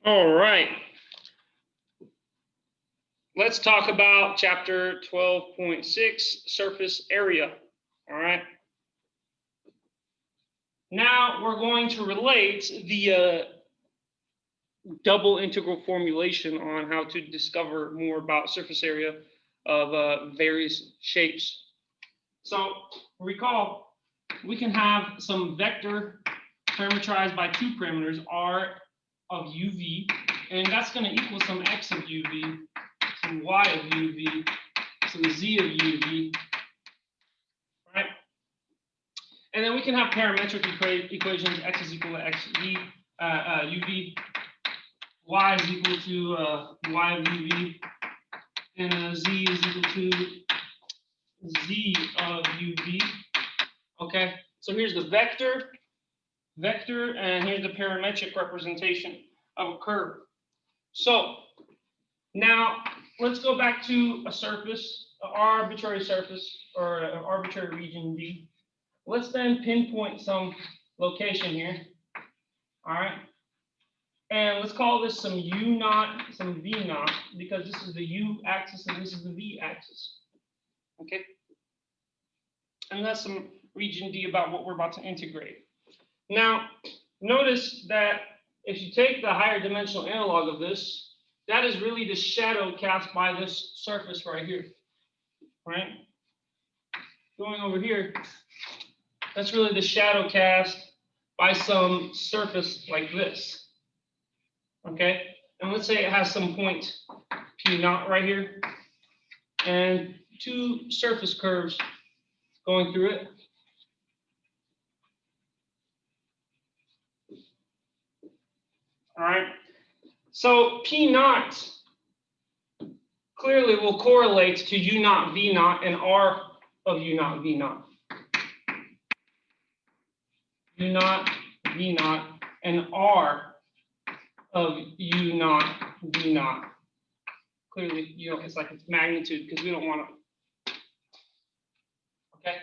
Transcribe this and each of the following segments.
All right. Let's talk about chapter 12.6, surface area. All right. Now we're going to relate the double integral formulation on how to discover more about surface area of various shapes. So recall, we can have some vector parameterized by two parameters, r of uv, and that's going to equal some x of uv, some y of uv, some z of uv, right? And then we can have parametric equations, x is equal to xv, uv, y is equal to y of uv, and z is equal to z of uv. Okay, so here's the vector, and here's the parametric representation of a curve. So now let's go back to a surface, an arbitrary surface, or an arbitrary region D. Let's then pinpoint some location here. All right. And let's call this some U naught, some V naught, because this is the U axis and this is the V axis. Okay. And that's some region D about what we're about to integrate. Now, notice that if you take the higher dimensional analog of this, that is really the shadow cast by this surface right here, right? Going over here, that's really the shadow cast by some surface like this, okay? And let's say it has some point P naught right here, and two surface curves going through it. All right, so P naught clearly will correlate to U naught V naught and R of U naught V naught. U naught V naught and R of U naught V naught. Clearly, you know, it's like it's magnitude because we don't want to. Okay.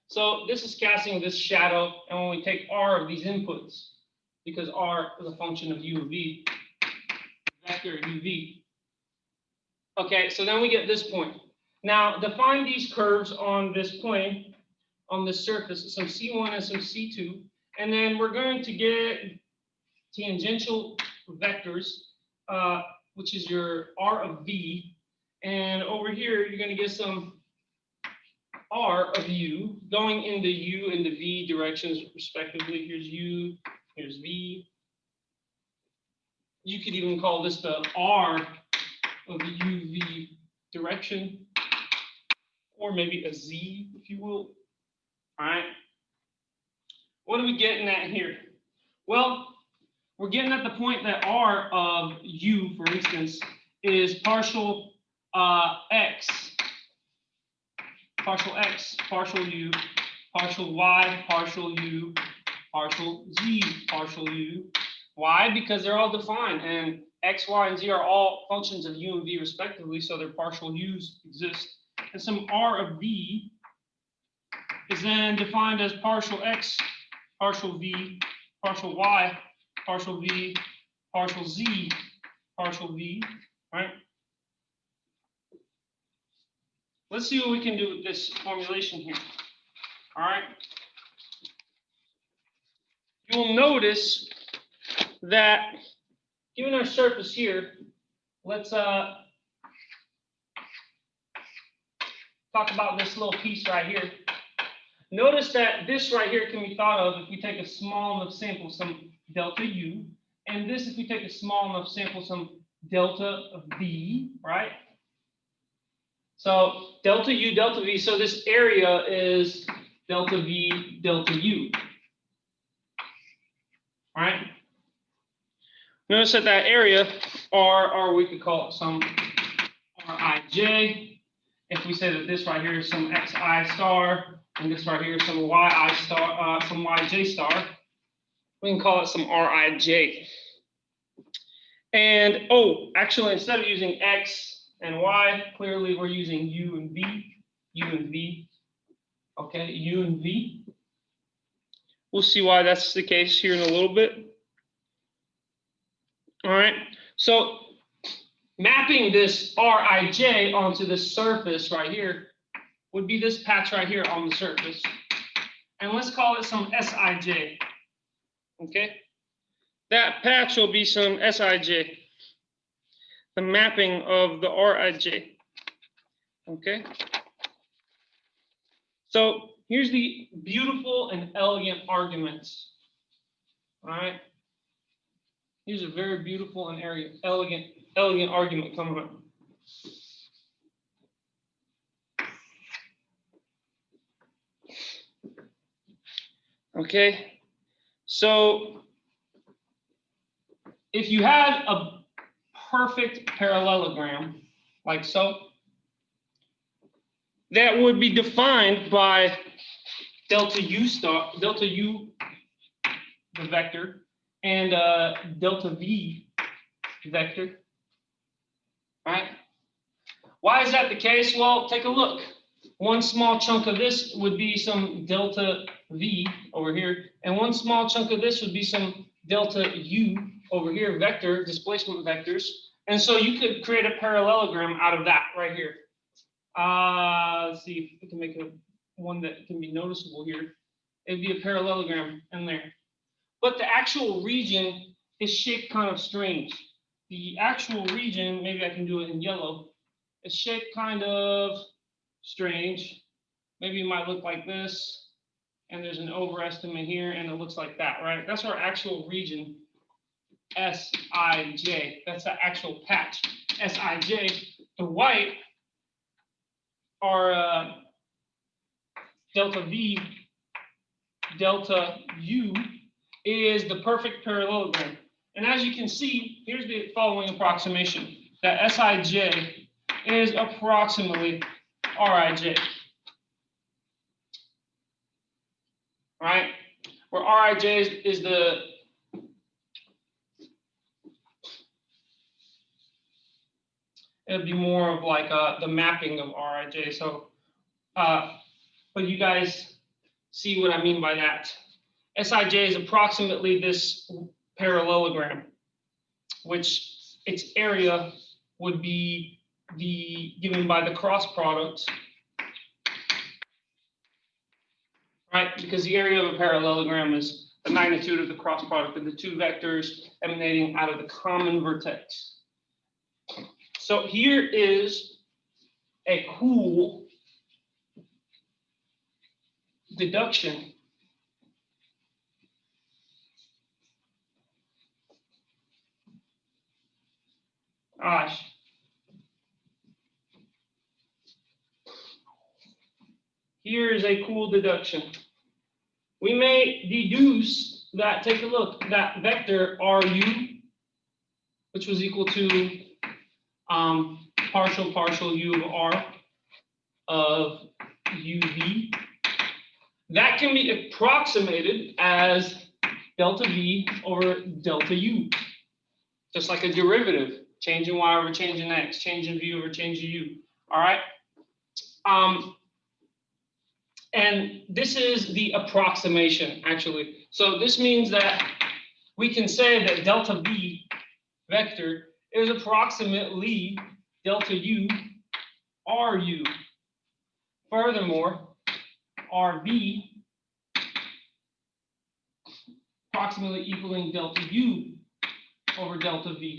So this is casting this shadow, and when we take R of these inputs, because R is a function of U of V, vector UV. Okay, so then we get this point. Now define these curves on this plane, on this surface, some C1 and some C2, and then we're going to get tangential vectors, which is your R of V, and over here you're going to get some R of U going in the U and the V directions respectively. Here's U, here's V. You could even call this the R of the UV direction, or maybe a Z, if you will. All right. What are we getting at here? Well, we're getting at the point that R of U, for instance, is partial X, partial U, partial Y, partial U, partial Z, partial U. Why? Because they're all defined, and X, Y, and Z are all functions of U and V respectively, so their partial U's exist. And some R of V is then defined as partial X, partial V, partial Y, partial V, partial Z, partial V, right? Let's see what we can do with this formulation here. All right. You will notice that given our surface here, let's talk about this little piece right here. Notice that this right here can be thought of if we take a small enough sample, some delta U, and this if we take a small enough sample, some delta V, right? So delta U, delta V, so this area is delta V, delta U, right? Notice that that area, or we could call it some Rij. If we say that this right here is some Xi star, and this right here is some Yi star, some Yj star, we can call it some Rij. And oh, actually, instead of using X and Y, clearly we're using U and V. Okay, U and V. We'll see why that's the case here in a little bit. All right. So mapping this Rij onto the surface right here would be this patch right here on the surface. And let's call it some Sij. Okay. That patch will be some Sij. The mapping of the Rij. Okay. So here's the beautiful and elegant arguments. All right. Here's a very beautiful and elegant argument coming up. Okay. So if you had a perfect parallelogram, like so, that would be defined by delta u, the vector, and delta v vector, right? Why is that the case? Well, take a look. One small chunk of this would be some delta v over here, and one small chunk of this would be some delta u over here, vector, displacement vectors. And so you could create a parallelogram out of that right here. Let's see if we can make one that can be noticeable here. It'd be a parallelogram in there. But the actual region is shaped kind of strange. The actual region, maybe I can do it in yellow, is shaped kind of strange. Maybe it might look like this, and there's an overestimate here, and it looks like that, right? That's our actual region, Sij. That's the actual patch, Sij. The white are delta V, delta U is the perfect parallelogram. And as you can see, here's the following approximation, that Sij is approximately Rij. All right, where Rij is the it'd be more of like the mapping of Rij. So, but you guys see what I mean by that. Sij is approximately this parallelogram, which its area would be given by the cross product, right? Because the area of a parallelogram is the magnitude of the cross product of the two vectors emanating out of the common vertex. So here is a cool deduction. Gosh. Here is a cool deduction. We may deduce that, take a look, that vector Ru, which was equal to partial u of r of uv, that can be approximated as delta v over delta u, just like a derivative, change in y over change in x, change in v over change in u. All right. And this is the approximation, actually. So this means that we can say that delta v vector is approximately delta u Ru. Furthermore, Rv approximately equaling delta u over delta v.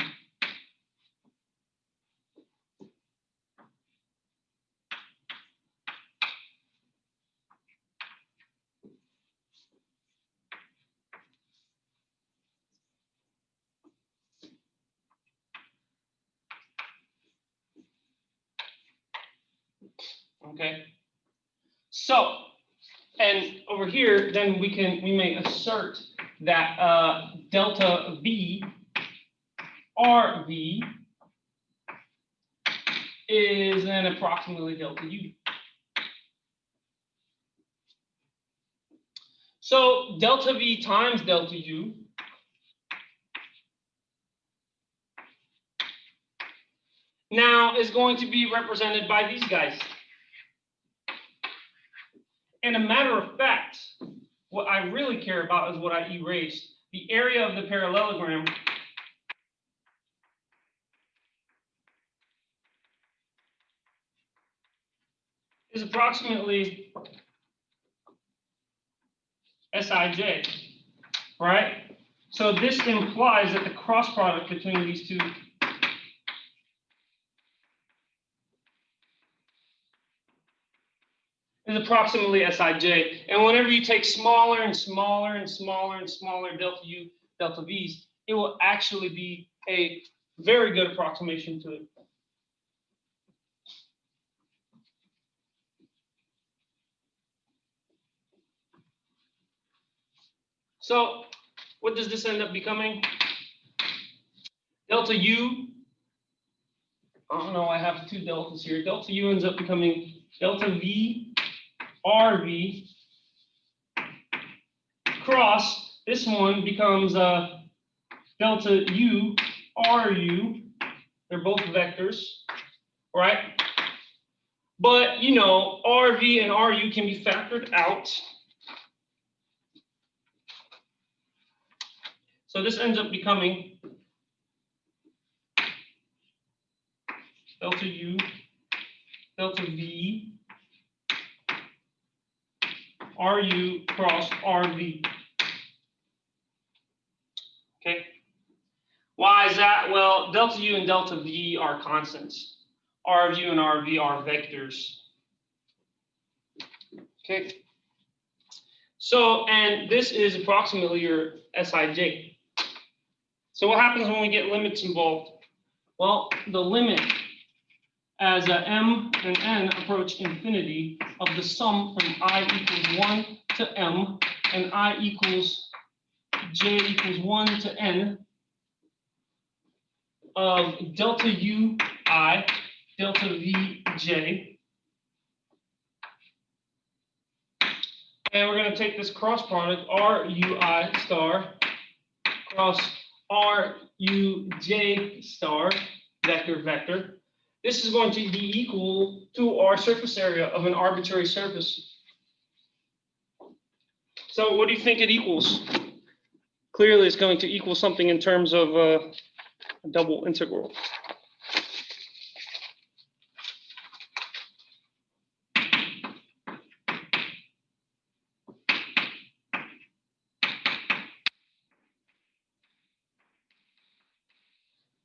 Okay. So, and over here, then we may assert that delta v Rv is then approximately delta u. So delta v times delta u now is going to be represented by these guys. And a matter of fact, what I really care about is what I erased. The area of the parallelogram is approximately Sij, right? So this implies that the cross product between these two is approximately Sij. And whenever you take smaller and smaller and smaller and smaller delta U, delta V's, it will actually be a very good approximation to it. So what does this end up becoming? Delta U, oh no, I have two deltas here. Delta U ends up becoming delta V, RV, cross, this one becomes delta U, RU. They're both vectors, right? But, you know, RV and RU can be factored out. So this ends up becoming delta U, delta V, RU cross RV. Okay. Why is that? Well, delta U and delta V are constants. R of U and R of V are vectors. Okay. So, and this is approximately your Sij. So what happens when we get limits involved? Well, the limit as m and n approach infinity of the sum from I equals 1 to m and I equals j equals 1 to n of delta u I, delta v j. And we're going to take this cross product, RUI star cross RUJ star, vector, vector. This is going to be equal to our surface area of an arbitrary surface. So what do you think it equals? Clearly, it's going to equal something in terms of a double integral.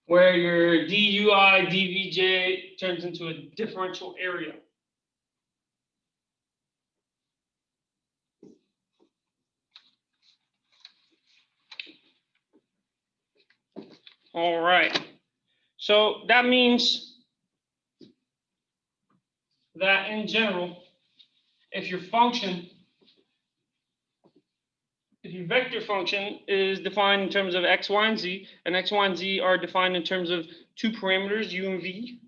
Where your DUI, DVJ turns into a differential area. All right. So that means that in general, if your vector function is defined in terms of x, y, and z are defined in terms of two parameters, u and v,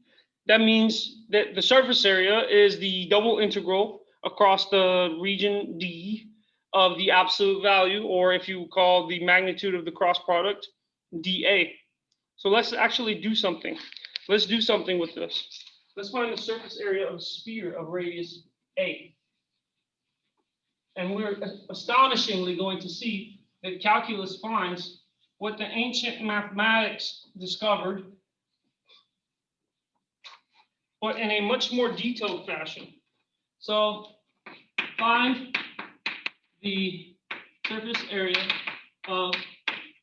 that means that the surface area is the double integral across the region D of the absolute value, or if you call the magnitude of the cross product, dA. So let's actually do something. Let's do something with this. Let's find the surface area of a sphere of radius A. And we're astonishingly going to see that calculus finds what the ancient mathematics discovered, but in a much more detailed fashion. So find the surface area of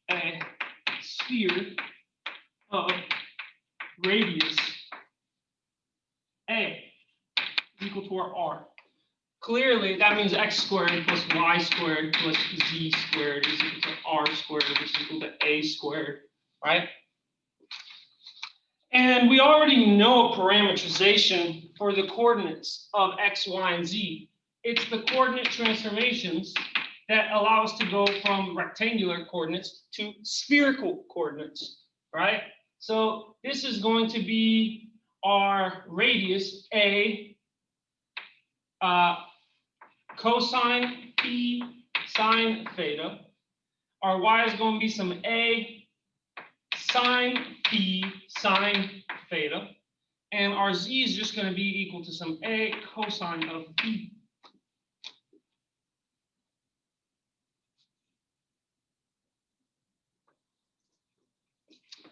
a sphere of radius A is equal to our R. Clearly, that means x squared plus y squared plus z squared is equal to r squared, which is equal to a squared, right? And we already know a parameterization for the coordinates of x, y, and z. It's the coordinate transformations that allow us to go from rectangular coordinates to spherical coordinates, right? So this is going to be our radius A, cosine p sine theta. Our y is going to be some A sine p sine theta. And our z is just going to be equal to some A cosine of p.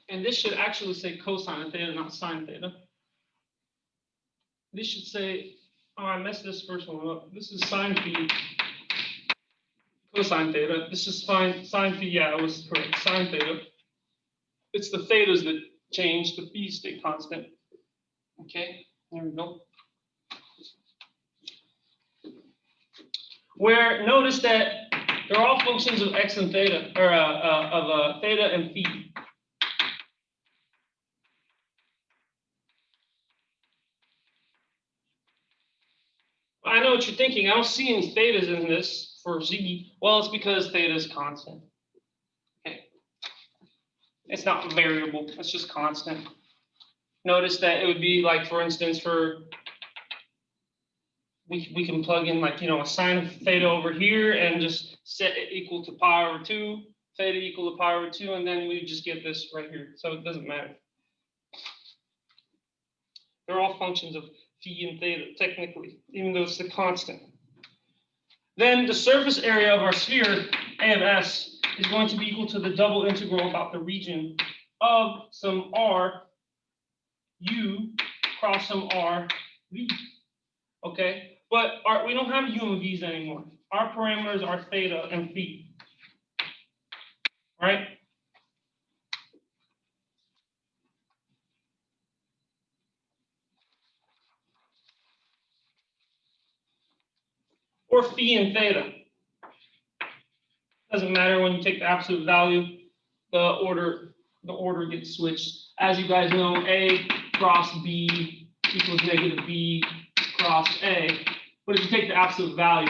And this should actually say cosine of theta, not sine theta. This should say Oh, I messed this first one up. This is sine phi cosine theta. This is sine phi. Yeah, I was correct. Sine theta. It's the thetas that change. The phi stay constant. Okay, there we go. Where notice that they're all functions of x and theta, or of theta and phi. I know what you're thinking. I don't see any thetas in this for z. Well, it's because theta is constant. Okay. It's not variable. It's just constant. Notice that it would be like, for instance, for we can plug in like, a sine of theta over here and just set it equal to pi over 2, theta equal to pi over 2, and then we just get this right here. So it doesn't matter. They're all functions of phi and theta, technically, even though it's the constant. Then the surface area of our sphere, A of S, is going to be equal to the double integral about the region of some r u cross some r v. Okay? But we don't have u and v's anymore. Our parameters are theta and phi. All right? Or phi and theta. Doesn't matter when you take the absolute value, the order gets switched. As you guys know, A cross B equals negative B cross A. But if you take the absolute value,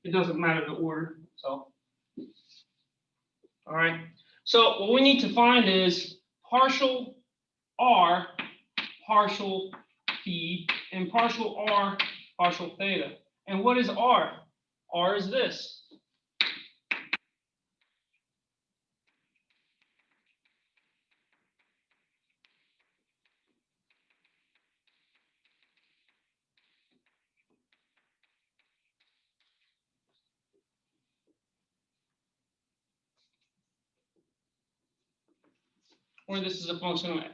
it doesn't matter the order. So, all right. So what we need to find is partial R, partial phi, and partial R, partial theta. And what is R? R is this. Where this is a function of,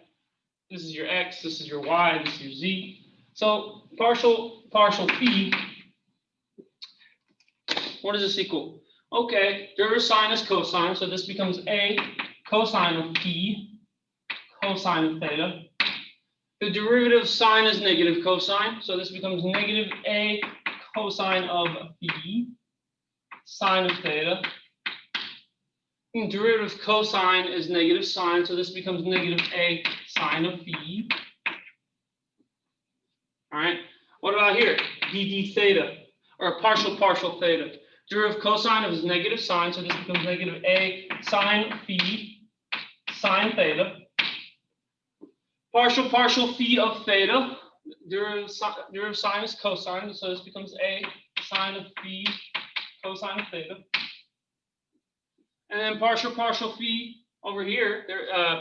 this is your x, this is your y, this is your z. So partial phi, what does this equal? Okay, derivative sine is cosine, so this becomes a cosine of phi, cosine of theta. The derivative of sine is negative cosine, so this becomes negative a cosine of phi, sine of theta. And derivative of cosine is negative sine, so this becomes negative a sine of phi. All right, what about here? d theta, or partial theta. Derivative of cosine is negative sine, so this becomes negative a sine phi, sine theta. Partial phi of theta. Derivative sine is cosine, so this becomes a sine of phi, cosine of theta. And then partial phi over here,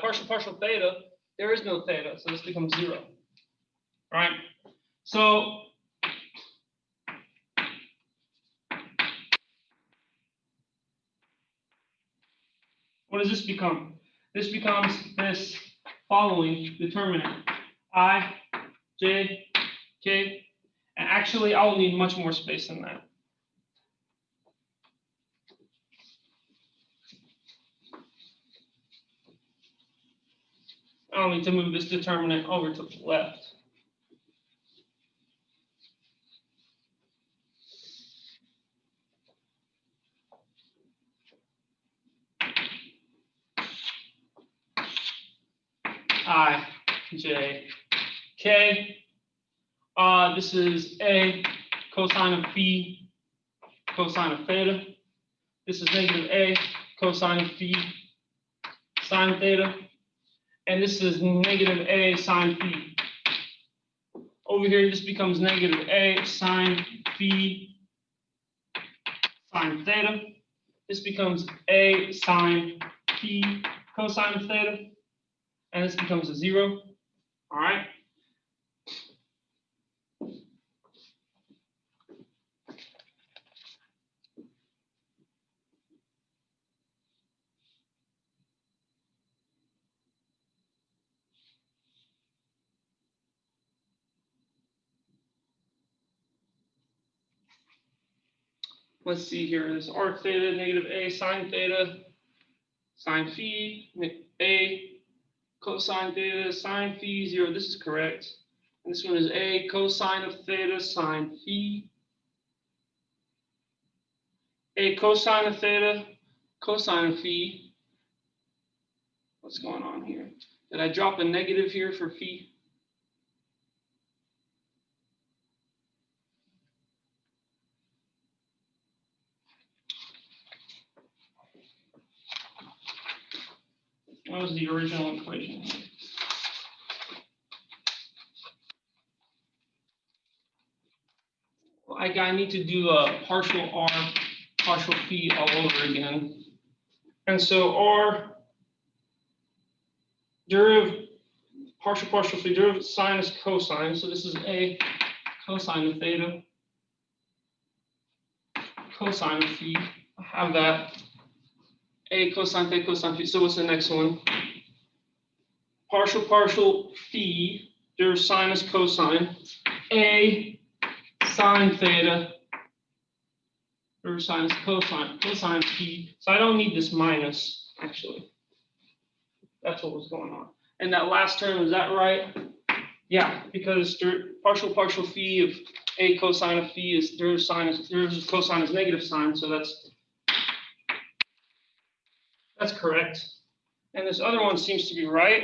partial theta, there is no theta, so this becomes 0. All right? So what does this become? This becomes this following determinant. I, j, k, and actually I'll need much more space than that. I'll need to move this determinant over to the left. I, j, k. This is a cosine of phi, cosine of theta. This is negative a cosine of phi, sine theta. And this is negative a sine phi. Over here, this becomes negative a sine phi, sine theta. This becomes a sine phi, cosine of theta. And this becomes a 0. All right. let's see here. There's arc theta, negative a sine theta, sine phi, a cosine theta, sine phi 0. This is correct. And this one is a cosine of theta, sine phi. A cosine of theta, cosine of phi. What's going on here? Did I drop a negative here for phi? That was the original equation. I need to do a partial r, partial phi all over again. And so r derivative, partial phi, derivative sine is cosine. So this is a cosine of theta, cosine of phi. I have that. A cosine theta, cosine phi. So what's the next one? Partial phi, derivative sine is cosine. A sine theta, derivative sine is cosine, cosine phi. So I don't need this minus, actually. That's what was going on. And that last term, is that right? Yeah, because partial phi of a cosine of phi is derivative cosine is negative sine, so that's correct. And this other one seems to be right.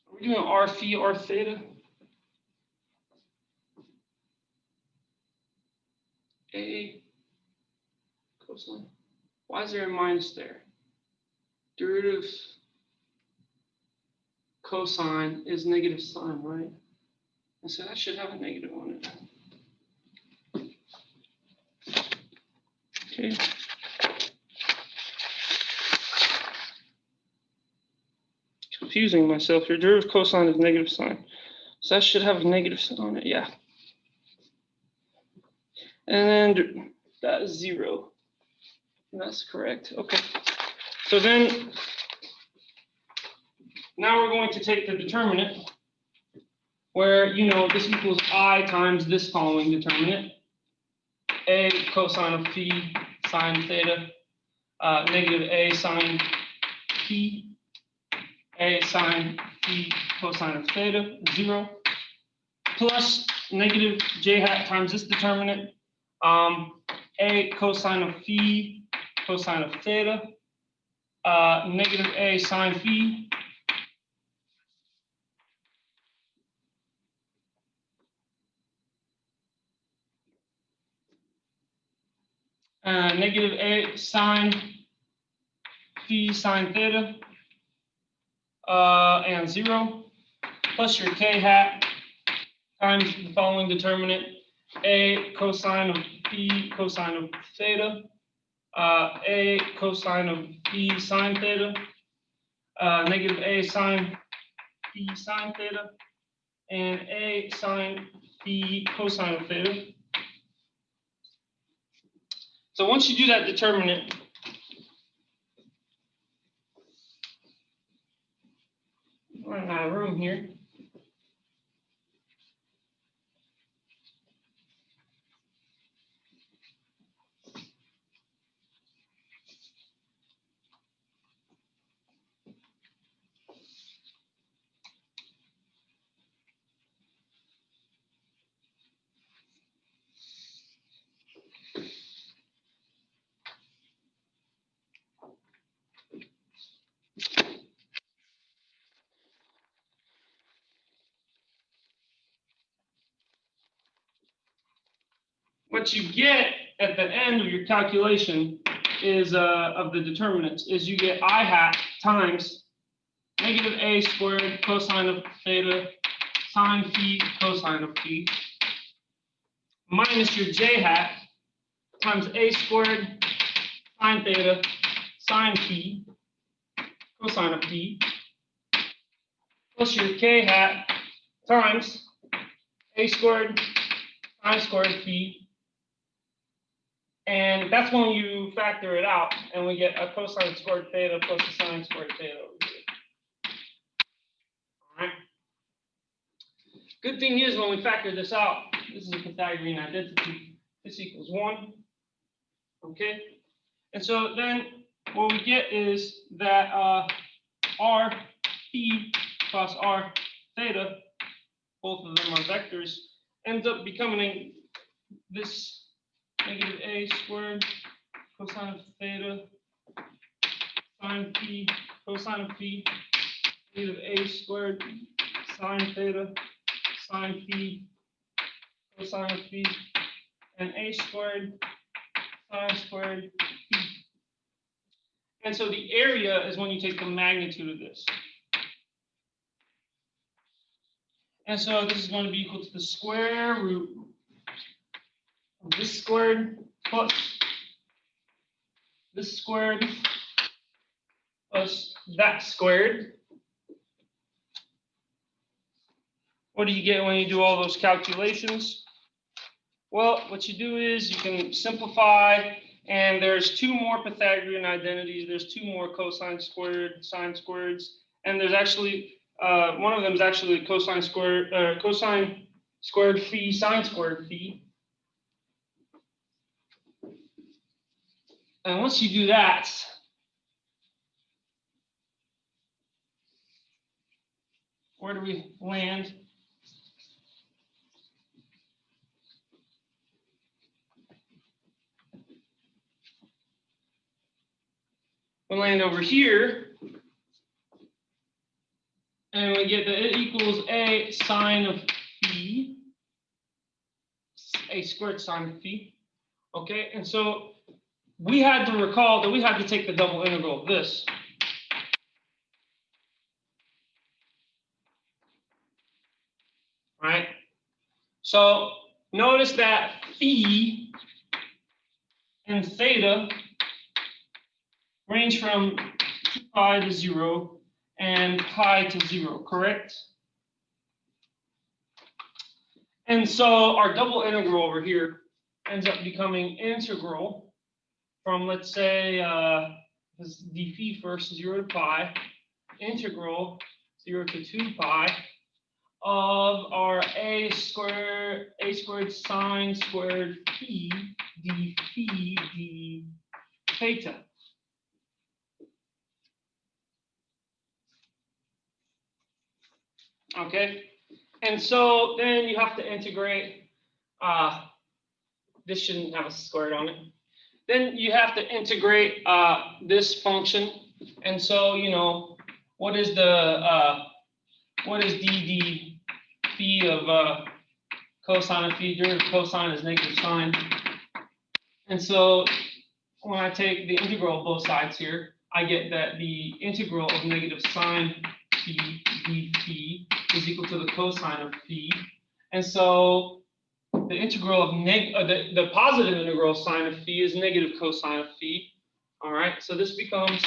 Are we doing r phi, r theta? A cosine. Why is there a minus there? Derivative cosine is negative sine, right? And so that should have a negative on it. Okay. Confusing myself here. Derivative cosine is negative sine. So that should have a negative sign on it, yeah. And then that is 0. That's correct. Okay. So then, now we're going to take the determinant, where, this equals I times this following determinant. A cosine of phi sine theta, negative a sine phi, a sine phi cosine of theta, 0, plus negative j hat times this determinant, a cosine of phi cosine of theta, negative a sine phi, negative a sine phi sine theta, and 0, plus your k hat times the following determinant, a cosine of phi cosine of theta, a cosine of phi sine theta, negative a sine phi sine theta, and a sine phi cosine of theta. So once you do that determinant, running out of room here. What you get at the end of your calculation is of the determinants is you get I hat times negative a squared cosine of theta sine phi cosine of phi minus your j hat times a squared sine theta sine phi cosine of phi plus your k hat times a squared sine squared phi. And that's when you factor it out, and we get a cosine squared theta plus a sine squared theta over here. All right. Good thing is when we factor this out, this is a Pythagorean identity. This equals 1. Okay. And so then what we get is that r phi plus r theta, both of them are vectors, ends up becoming this negative a squared cosine of theta sine phi cosine of phi, negative a squared sine theta sine phi cosine of phi, and a squared sine squared phi. And so the area is when you take the magnitude of this. And so this is going to be equal to the square root of this squared plus this squared plus that squared. What do you get when you do all those calculations? Well, what you do is you can simplify, and there's two more Pythagorean identities. There's two more cosine squared, sine squareds, and there's actually one of them is actually cosine squared phi, sine squared phi. And once you do that, where do we land? We land over here, and we get that it equals a sine of phi, a squared sine of phi. Okay, and so we had to recall that we had to take the double integral of this. Right? So notice that phi and theta range from 2 pi to 0 and pi to 0, correct? And so our double integral over here ends up becoming integral from, let's say, this d phi first, 0 to pi, integral 0 to 2 pi of our a squared sine squared phi d phi d theta. Okay, and so then you have to integrate. This shouldn't have a squared on it. Then you have to integrate this function, and so you know what is dd phi of cosine of phi? Derivative cosine is negative sine, and so when I take the integral of both sides here, I get that the integral of negative sine phi d phi is equal to the cosine of phi, and so the integral of the positive integral of sine of phi is negative cosine of phi. All right, so this becomes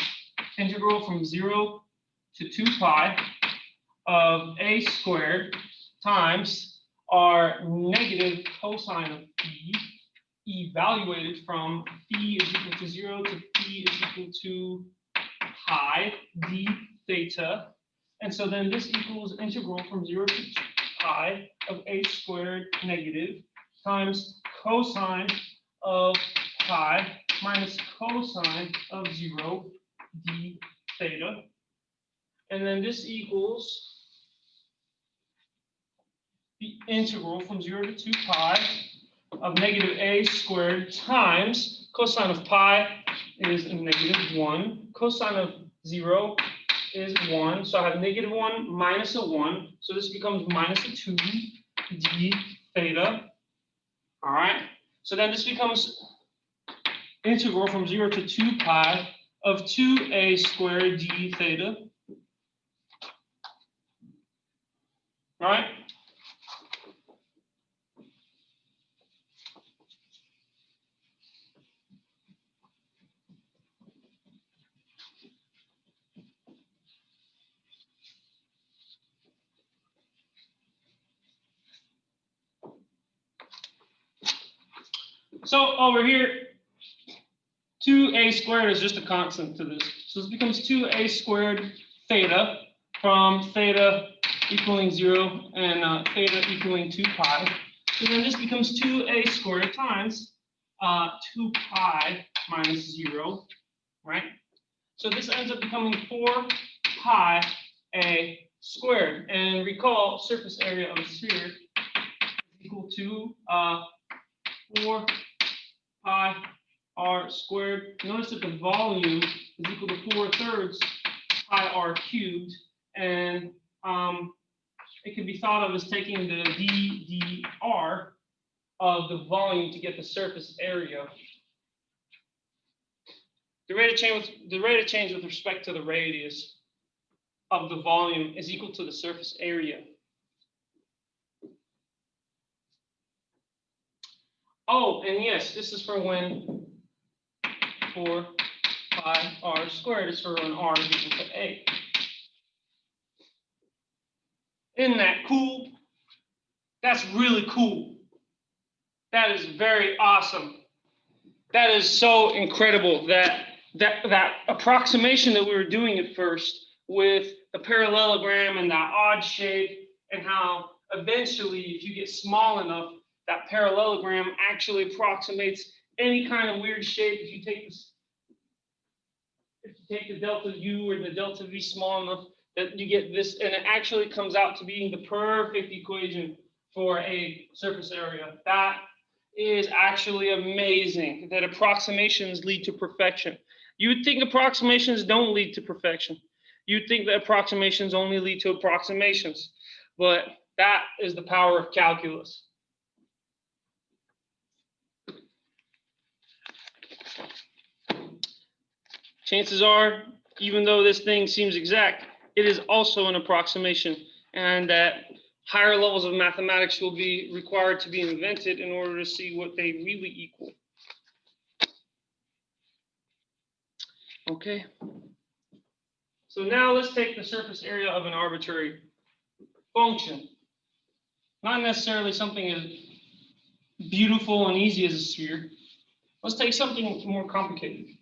integral from 0 to 2 pi of a squared times our negative cosine of phi evaluated from phi is equal to 0 to phi is equal to pi d theta. And so then this equals integral from 0 to 2 pi of a squared negative times cosine of pi minus cosine of 0 d theta. And then this equals the integral from 0 to 2 pi of negative a squared times cosine of pi is negative 1, cosine of 0 is 1, so I have negative 1 minus a 1, so this becomes minus a 2 d theta. All right, so then this becomes integral from 0 to 2 pi of 2a squared d theta. All right. So over here, 2a squared is just a constant to this. So this becomes 2a squared theta from theta equaling 0 and theta equaling 2 pi. So then this becomes 2a squared times 2 pi minus 0, right? So this ends up becoming 4 pi a squared. And recall, surface area of a sphere is equal to 4 pi r squared. Notice that the volume is equal to 4/3 pi r cubed. And it can be thought of as taking the ddr of the volume to get the surface area. The rate of change with respect to the radius of the volume is equal to the surface area. Oh, and yes, this is for when 4 pi r squared is for when r is equal to a. Isn't that cool? That's really cool. That is very awesome. That is so incredible that approximation that we were doing at first with the parallelogram and that odd shape, and how eventually, if you get small enough, that parallelogram actually approximates any kind of weird shape. If you take the delta U or the delta V small enough, that you get this, and it actually comes out to being the perfect equation for a surface area. That is actually amazing, that approximations lead to perfection. You would think approximations don't lead to perfection. You'd think that approximations only lead to approximations, but that is the power of calculus. Chances are, even though this thing seems exact, it is also an approximation, and that higher levels of mathematics will be required to be invented in order to see what they really equal. Okay. So now let's take the surface area of an arbitrary function. Not necessarily something as beautiful and easy as a sphere. Let's take something more complicated.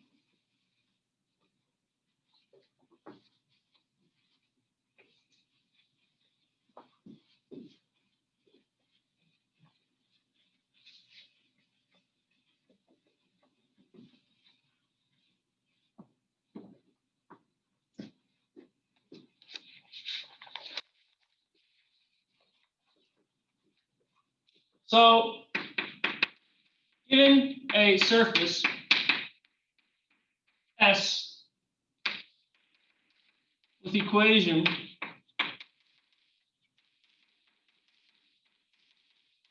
So, given a surface S with equation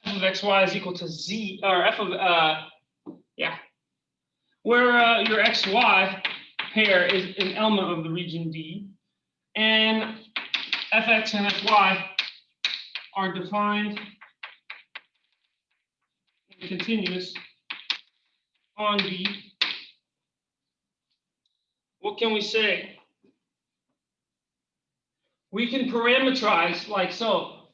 f of xy is equal to z, or f of where your xy pair is an element of the region D, and fx and fy are defined and continuous on D. What can we say? We can parameterize like so.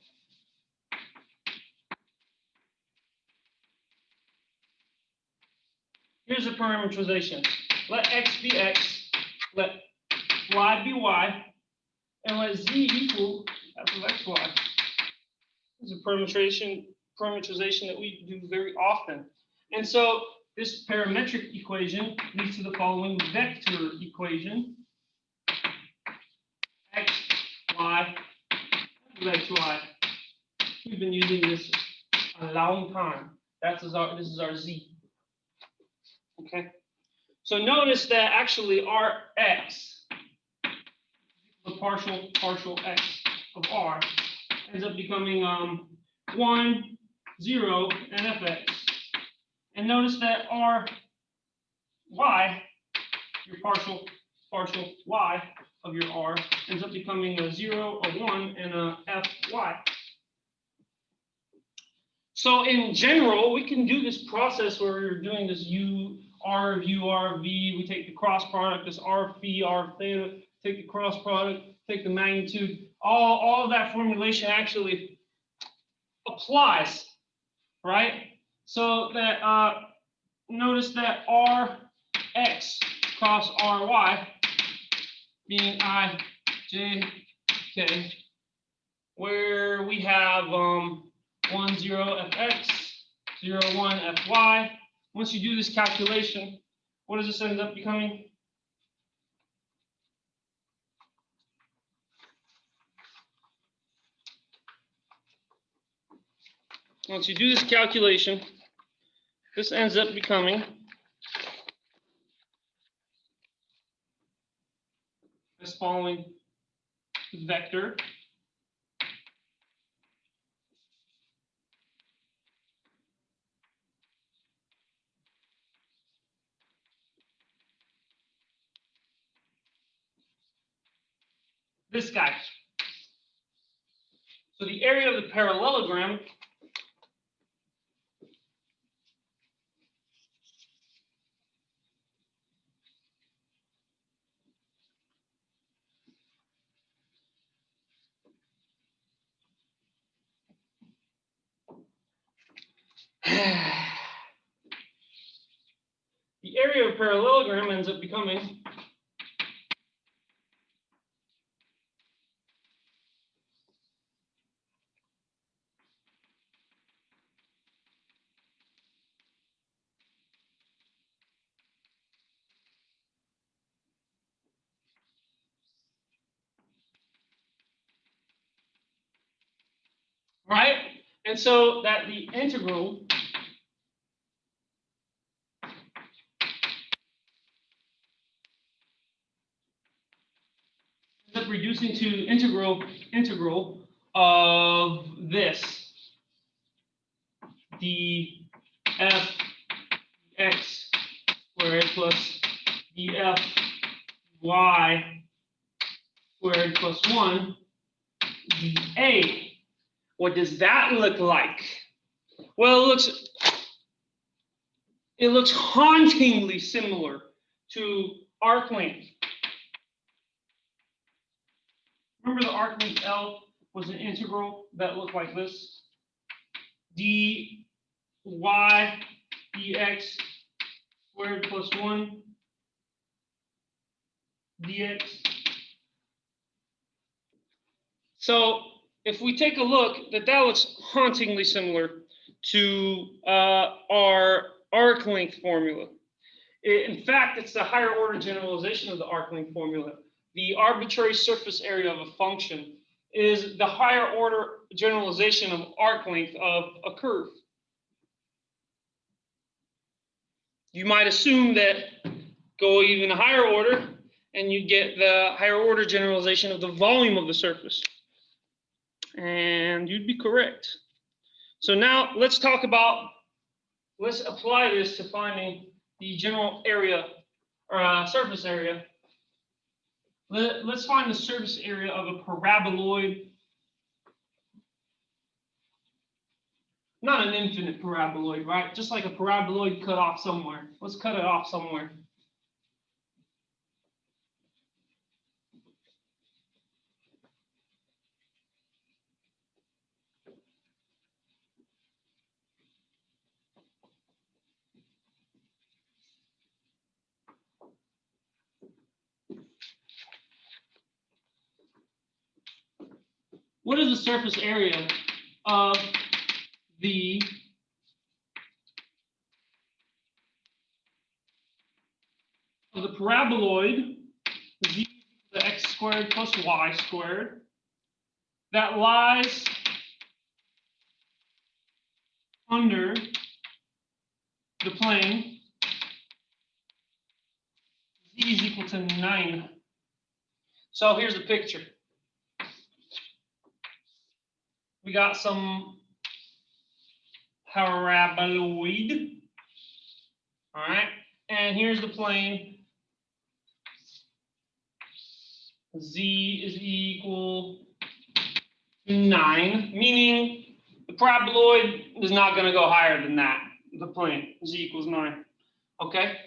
Here's a parameterization. Let x be x, let y be y, and let z equal f of xy. This is a parameterization that we do very often. And so this parametric equation leads to the following vector equation. X, y, f of xy. We've been using this a long time. This is our z. Okay. So notice that actually Rx, the partial x of r, ends up becoming 1, 0, and fx. And notice that ry, your partial y of your r, ends up becoming a 0, a 1, and a fy. So in general, we can do this process where we're doing this r of u, r of v. We take the cross product, this r phi, r theta, take the cross product, take the magnitude. All of that formulation actually applies, right? So that notice that Rx cross Ry being I, J, K, where we have 1, 0, Fx, 0, 1, Fy. Once you do this calculation, what does this end up becoming? Once you do this calculation, this ends up becoming this following vector. This guy. So the area of the parallelogram the area of a parallelogram ends up becoming right? And so that the integral ends up reducing to integral of this df x squared plus df y squared plus 1 dA. What does that look like? Well, it looks hauntingly similar to arc length. Remember the arc length L was an integral that looked like this? dy dx squared plus 1 dx. So if we take a look, that looks hauntingly similar to our arc length formula. In fact, it's the higher order generalization of the arc length formula. The arbitrary surface area of a function is the higher order generalization of arc length of a curve. You might assume that go even a higher order and you get the higher order generalization of the volume of the surface. And you'd be correct. So now let's apply this to finding the general area or surface area. Let's find the surface area of a paraboloid. Not an infinite paraboloid, right? Just like a paraboloid cut off somewhere. Let's cut it off somewhere. What is the surface area of the paraboloid z to x squared plus y squared that lies under the plane z is equal to 9. So here's the picture. We got some paraboloid, all right? And here's the plane. Z is equal to 9, meaning the paraboloid is not going to go higher than that, the plane, Z equals 9, okay?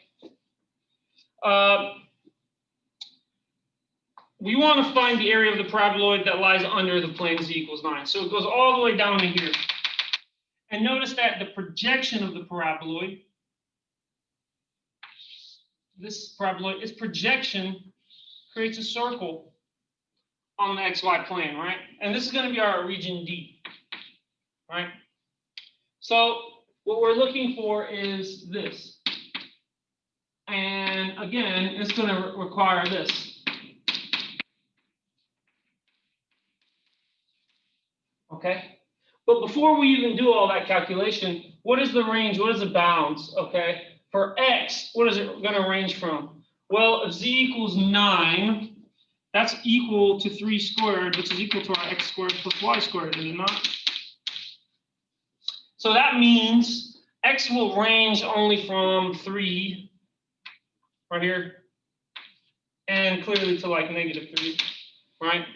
We want to find the area of the paraboloid that lies under the plane Z equals 9. So it goes all the way down to here. And notice that the projection of the paraboloid this parabola, its projection creates a circle on the XY plane, right? And this is going to be our region D, right? So what we're looking for is this. And again, it's going to require this. Okay? But before we even do all that calculation, what is the range? What is the bounds? Okay? For X, what is it going to range from? Well, if Z equals 9, that's equal to 3 squared, which is equal to our X squared plus Y squared, is it not? So that means X will range only from 3 right here, and clearly to like -3, right?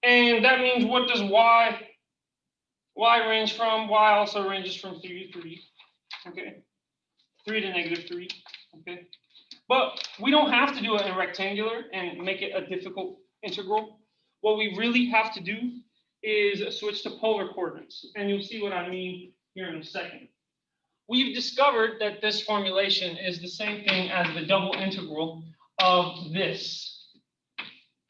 And that means what does Y range from? Y also ranges from 3 to 3, okay? 3 to -3, okay? But we don't have to do it in rectangular and make it a difficult integral. What we really have to do is switch to polar coordinates, and you'll see what I mean here in a second. We've discovered that this formulation is the same thing as the double integral of this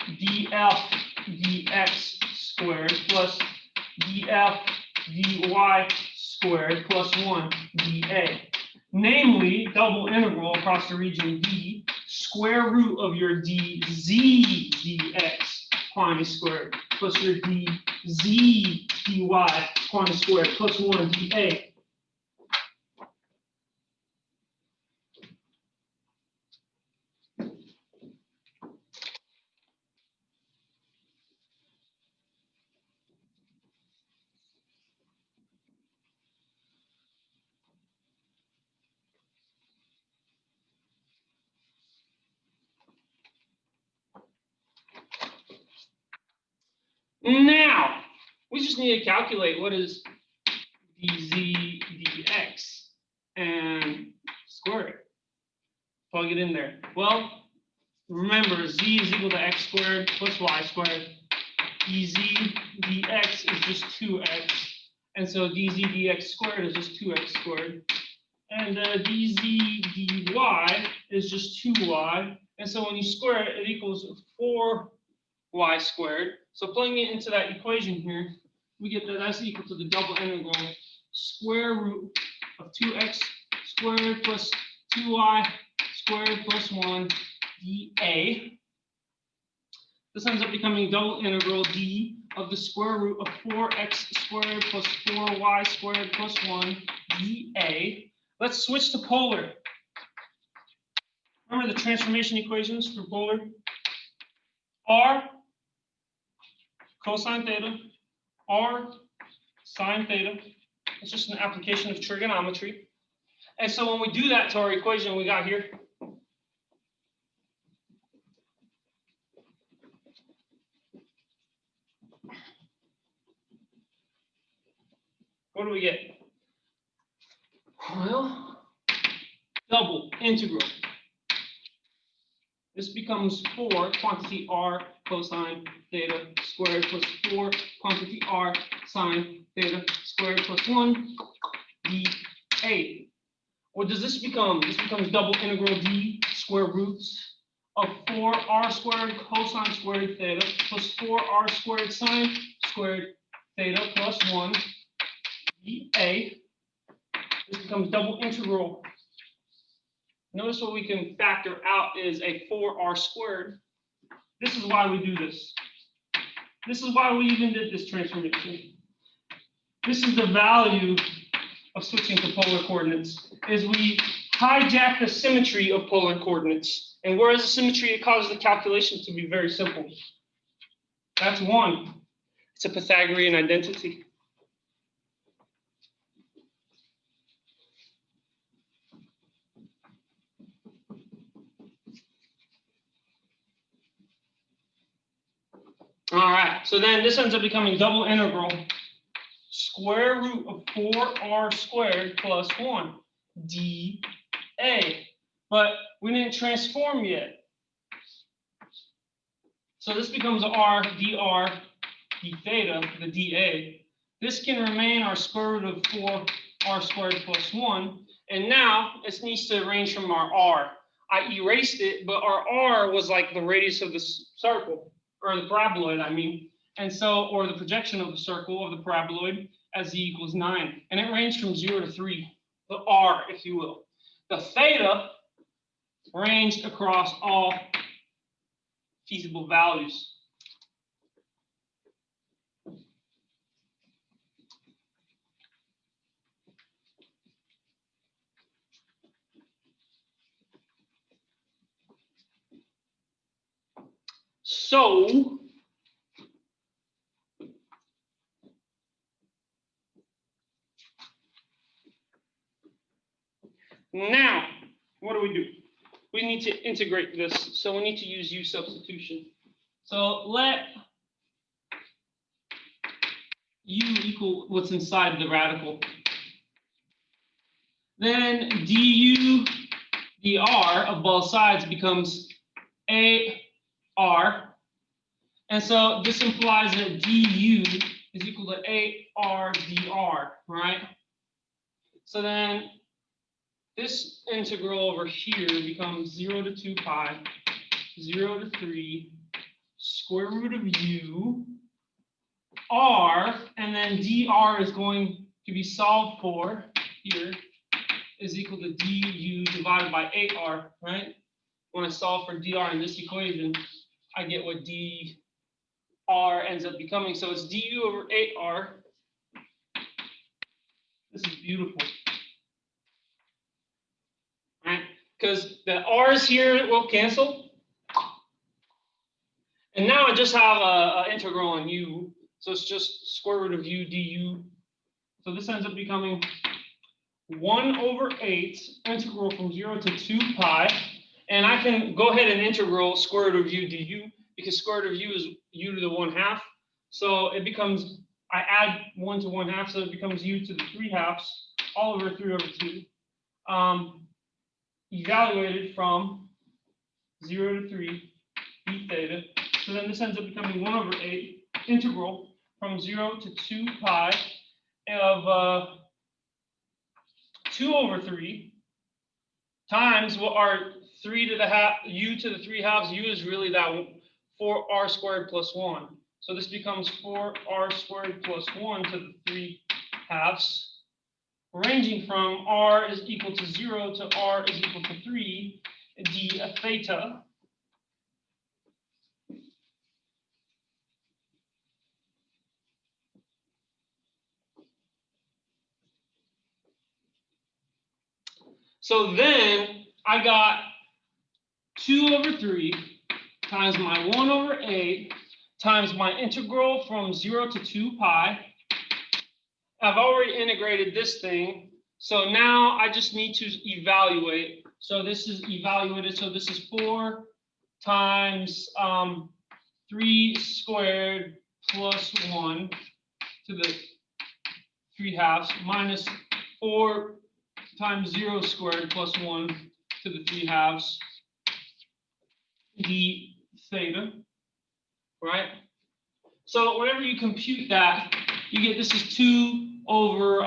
df dx squared plus df dy squared plus 1 dA. Namely, double integral across the region D, square root of your dz dx quantity squared plus your dz dy quantity squared plus 1 dA. Now, we just need to calculate what is dz dx and square it. Plug it in there. Well, remember, z is equal to x squared plus y squared. dz dx is just 2x. And so dz dx squared is just 2x squared. And dz dy is just 2y. And so when you square it, it equals 4y squared. So plugging it into that equation here, we get that that's equal to the double integral square root of 2x squared plus 2y squared plus 1 dA. This ends up becoming double integral d of the square root of 4x squared plus 4y squared plus 1 dA. Let's switch to polar. Remember the transformation equations for polar? R cosine theta, r sine theta. It's just an application of trigonometry. And so when we do that to our equation we got here, what do we get? Well, double integral. This becomes 4 quantity r cosine theta squared plus 4 quantity r sine theta squared plus 1 dA. What does this become? This becomes double integral d square roots of 4r squared cosine squared theta plus 4r squared sine squared theta plus 1 dA. This becomes double integral. Notice what we can factor out is a 4r squared. This is why we do this. This is why we even did this transformation. This is the value of switching to polar coordinates, is we hijack the symmetry of polar coordinates. And whereas the symmetry, it causes the calculation to be very simple. That's one. It's a Pythagorean identity. All right, so then this ends up becoming double integral square root of 4r squared plus 1 dA. But we didn't transform yet. So this becomes r dr d theta, the dA. This can remain our square root of 4r squared plus 1. And now it needs to range from our r. I erased it, but our r was like the radius of the circle, or the paraboloid, I mean. And so, or the projection of the circle of the paraboloid as z equals 9. And it ranged from 0 to 3, the r, if you will. The theta ranged across all feasible values. So, now, what do? We need to integrate this. So we need to use u substitution. So let u equal what's inside the radical. Then du dr of both sides becomes ar. And so this implies that du is equal to ar dr, right? So then this integral over here becomes 0 to 2 pi, 0 to 3, square root of u, r, and then dr is going to be solved for here is equal to du divided by ar, right? When I solve for dr in this equation, I get what dr ends up becoming. So it's du over ar. This is beautiful. Right? Because the r's here will cancel. And now I just have an integral on u. So it's just square root of u du. So this ends up becoming 1 over 8 integral from 0 to 2 pi. And I can go ahead and integral square root of u du because square root of u is u to the 1/2. So it becomes, I add 1 to 1/2, so it becomes u to the 3/2 all over 3 over 2. Evaluated from 0 to 3 d theta. So then this ends up becoming 1 over 8 integral from 0 to 2 pi of 2 over 3 times what are 3 to the half, u to the 3/2. U is really that 4r squared plus 1. So this becomes 4r squared plus 1 to the 3/2. Ranging from r is equal to 0 to r is equal to 3 d theta. So then I got 2 over 3 times my 1 over 8 times my integral from 0 to 2 pi. I've already integrated this thing. So now I just need to evaluate. So this is evaluated. So this is 4 times 3 squared plus 1 to the 3/2 minus 4 times 0 squared plus 1 to the 3/2 d theta, right? So whenever you compute that, you get this is 2 over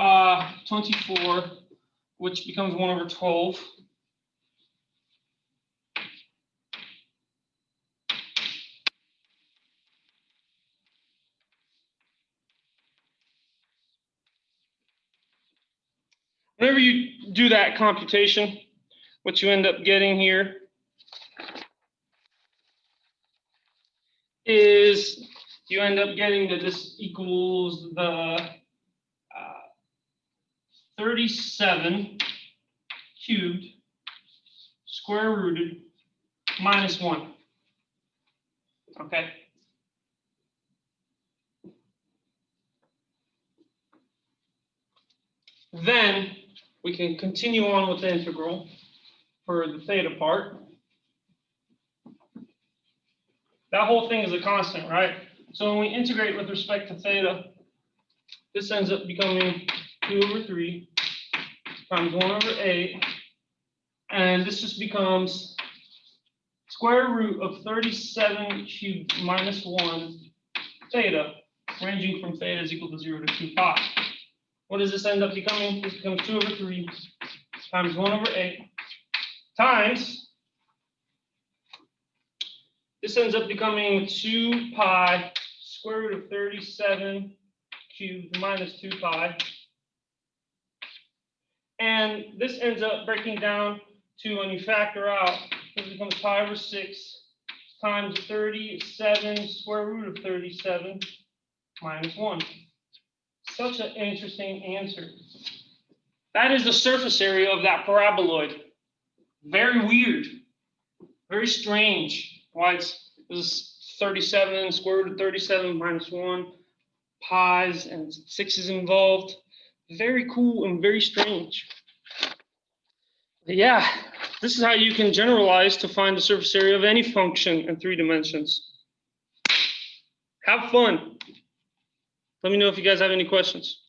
24, which becomes 1 over 12. Whenever you do that computation, what you end up getting here is you end up getting that this equals the 37 cubed square rooted minus 1. Okay. Then we can continue on with the integral for the theta part. That whole thing is a constant, right? So when we integrate with respect to theta, this ends up becoming 2 over 3 times 1 over 8. And this just becomes square root of 37 cubed minus 1 theta, ranging from theta is equal to 0 to 2 pi. What does this end up becoming? This becomes 2 over 3 times 1/8 times, this ends up becoming 2 pi square root of 37 cubed minus 2 pi. And this ends up breaking down to, when you factor out, this becomes pi over 6 times 37 square root of 37 minus 1. Such an interesting answer. That is the surface area of that paraboloid. Very weird. Very strange. Why this is 37 square root of 37 minus 1. Pi's and 6's involved. Very cool and very strange. But yeah, this is how you can generalize to find the surface area of any function in 3 dimensions. Have fun. Let me know if you guys have any questions.